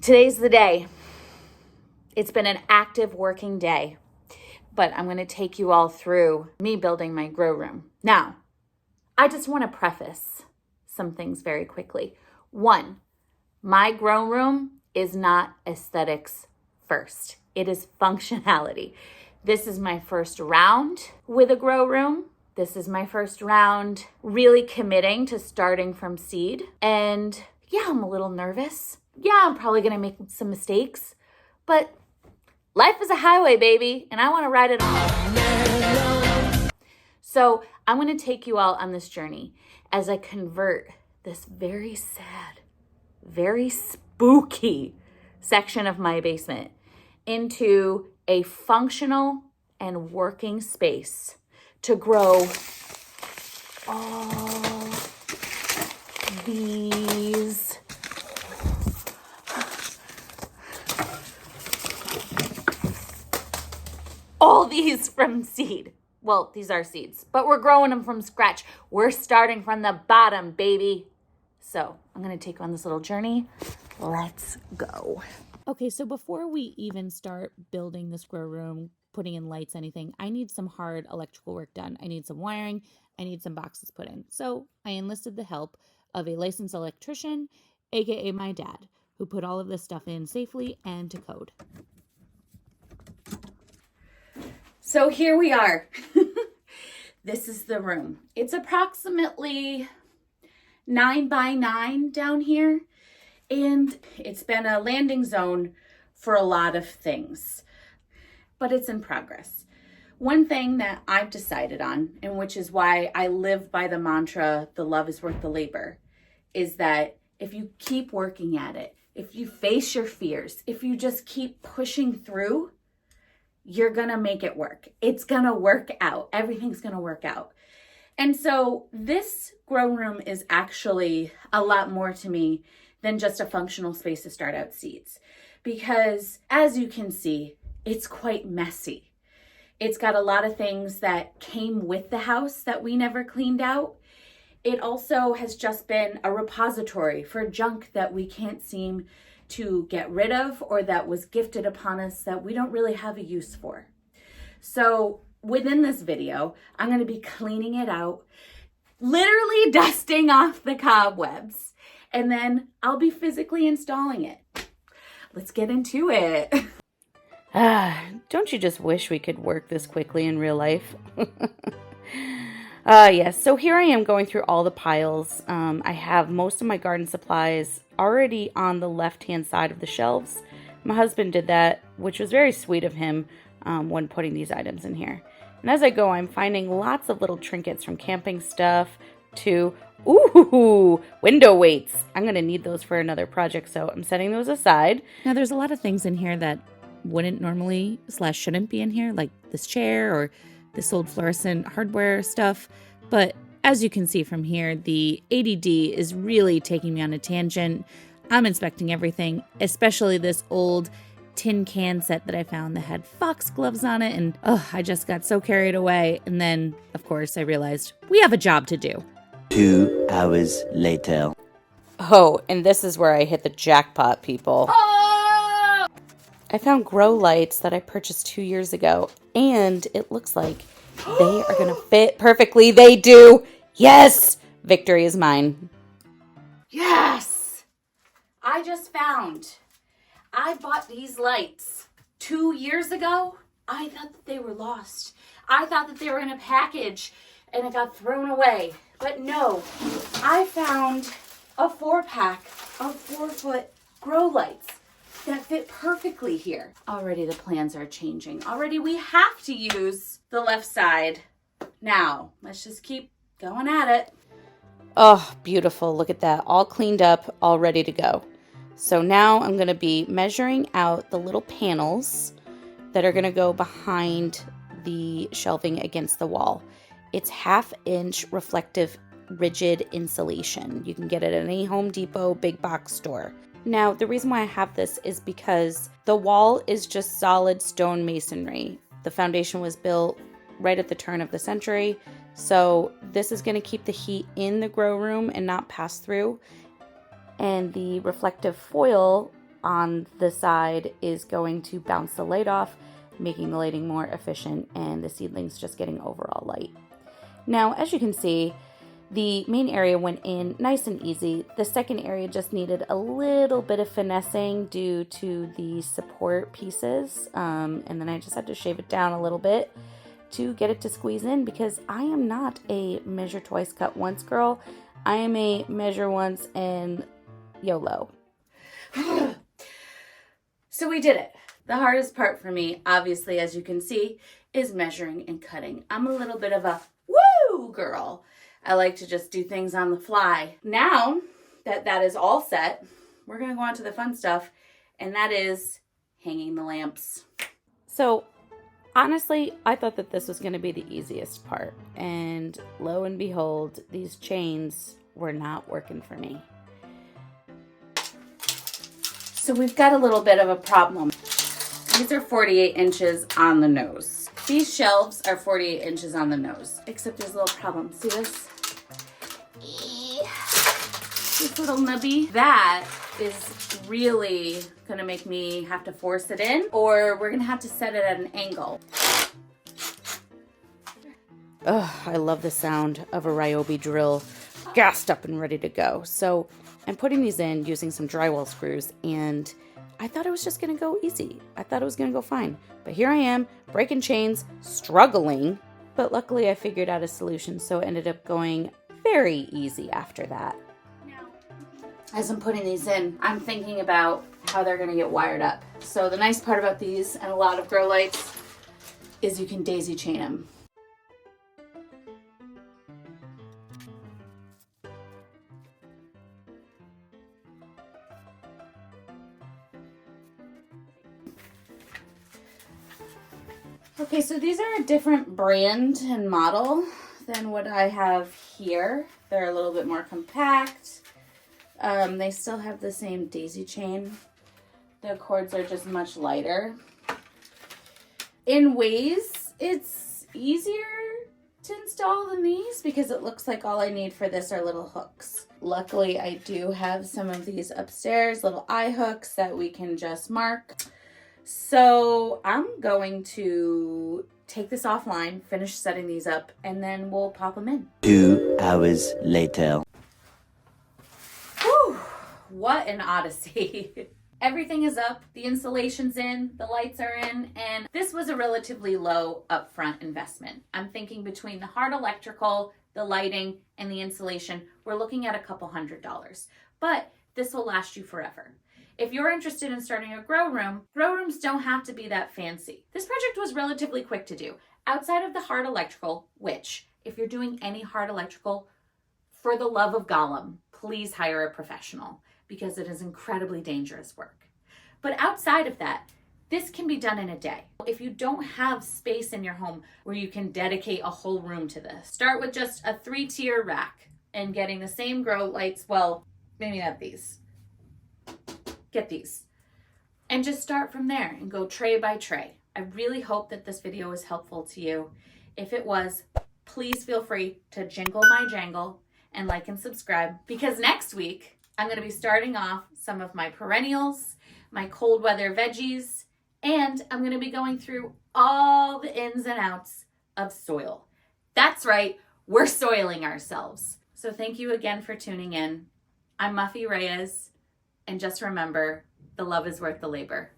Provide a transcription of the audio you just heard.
Today's the day. It's been an active working day, but I'm going to take you all through me building my grow room. Now, I just want to preface some things very quickly. One, my grow room is not aesthetics first. It is functionality. This is my first round with a grow room. This is my first round really committing to starting from seed. And yeah, I'm a little nervous. Yeah, I'm probably going to make some mistakes, but life is a highway, baby, and I want to ride it all. So I'm going to take you all on this journey as I convert this very sad, very spooky section of my basement into a functional and working space to grow all these from seed. Well, these are seeds, but we're growing them from scratch. We're starting from the bottom, baby. So I'm going to take you on this little journey. Let's go. Okay, so before we even start building this grow room, putting in lights, anything, I need some hard electrical work done. I need some wiring. I need some boxes put in. So I enlisted the help of a licensed electrician, aka my dad, who put all of this stuff in safely and to code. So here we are. This is the room. It's approximately 9 by 9 down here. And it's been a landing zone for a lot of things, but it's in progress. One thing that I've decided on, and which is why I live by the mantra, the love is worth the labor, is that if you keep working at it, if you face your fears, if you just keep pushing through, you're going to make it work. It's going to work out. Everything's going to work out. And so this grow room is actually a lot more to me than just a functional space to start out seeds. Because as you can see, it's quite messy. It's got a lot of things that came with the house that we never cleaned out. It also has just been a repository for junk that we can't seem to get rid of or that was gifted upon us that we don't really have a use for. So within this video, I'm going to be cleaning it out, literally dusting off the cobwebs, and then I'll be physically installing it. Let's get into it. Don't you just wish we could work this quickly in real life? Yes, so here I am going through all the piles. I have most of my garden supplies already on the left-hand side of the shelves. My husband did that, which was very sweet of him when putting these items in here. And as I go, I'm finding lots of little trinkets from camping stuff to, window weights. I'm going to need those for another project, so I'm setting those aside. Now, there's a lot of things in here that wouldn't normally / shouldn't be in here, like this chair or this old fluorescent hardware stuff. But as you can see from here, the ADD is really taking me on a tangent. I'm inspecting everything, especially this old tin can set that I found that had foxgloves on it. And I just got so carried away. And then, of course, I realized we have a job to do. 2 hours later. Oh, and this is where I hit the jackpot, people. Oh! I found grow lights that I purchased 2 years ago, and it looks like they are going to fit perfectly. They do. Yes! Victory is mine. Yes! I just found. I bought these lights 2 years ago. I thought that they were lost. I thought that they were in a package and it got thrown away. But no, I found a 4-pack of 4-foot grow lights that fit perfectly here. Already the plans are changing. Already we have to use the left side. Now, let's just keep going at it. Oh, beautiful. Look at that. All cleaned up, all ready to go. So now I'm going to be measuring out the little panels that are going to go behind the shelving against the wall. It's 1/2-inch reflective rigid insulation. You can get it at any Home Depot big box store. Now, the reason why I have this is because the wall is just solid stone masonry. The foundation was built right at the turn of the century, so this is going to keep the heat in the grow room and not pass through. And the reflective foil on the side is going to bounce the light off, making the lighting more efficient and the seedlings just getting overall light. Now, as you can see, the main area went in nice and easy. The second area just needed a little bit of finessing due to the support pieces. And then I just had to shave it down a little bit to get it to squeeze in, because I am not a measure twice, cut once girl. I am a measure once and YOLO. So we did it. The hardest part for me, obviously, as you can see, is measuring and cutting. I'm a little bit of a woo girl. I like to just do things on the fly. Now that that is all set, we're going to go on to the fun stuff, and that is hanging the lamps. So honestly, I thought that this was going to be the easiest part, and lo and behold, these chains were not working for me. So we've got a little bit of a problem. These are 48 inches on the nose. These shelves are 48 inches on the nose, except there's a little problem. See this? This little nubby. That is really gonna make me have to force it in, or we're gonna have to set it at an angle. Ugh, I love the sound of a Ryobi drill gassed up and ready to go. So I'm putting these in using some drywall screws, and I thought it was just going to go easy. I thought it was going to go fine. But here I am, breaking chains, struggling. But luckily I figured out a solution, so it ended up going very easy after that. Now, as I'm putting these in, I'm thinking about how they're going to get wired up. So the nice part about these and a lot of grow lights is you can daisy chain them. Okay, so these are a different brand and model than what I have here. They're a little bit more compact. They still have the same daisy chain. The cords are just much lighter. In ways, it's easier to install than these because it looks like all I need for this are little hooks. Luckily, I do have some of these upstairs, little eye hooks that we can just mark. So I'm going to take this offline, finish setting these up, and then we'll pop them in. 2 hours later. Whew, what an odyssey. Everything is up, the insulation's in, the lights are in, and this was a relatively low upfront investment. I'm thinking between the hard electrical, the lighting, and the insulation, we're looking at a couple $100. But this will last you forever. If you're interested in starting a grow rooms don't have to be that fancy. This project was relatively quick to do. Outside of the hard electrical, which, if you're doing any hard electrical, for the love of Gollum, please hire a professional because it is incredibly dangerous work. But outside of that, this can be done in a day. If you don't have space in your home where you can dedicate a whole room to this, start with just a 3-tier rack and getting the same grow lights, well, maybe not these. Get these and just start from there and go tray by tray. I really hope that this video was helpful to you. If it was, please feel free to jingle my jangle and like and subscribe, because next week I'm going to be starting off some of my perennials, my cold weather veggies, and I'm going to be going through all the ins and outs of soil. That's right, we're soiling ourselves. So thank you again for tuning in. I'm Muffy Reyes. And just remember, the love is worth the labor.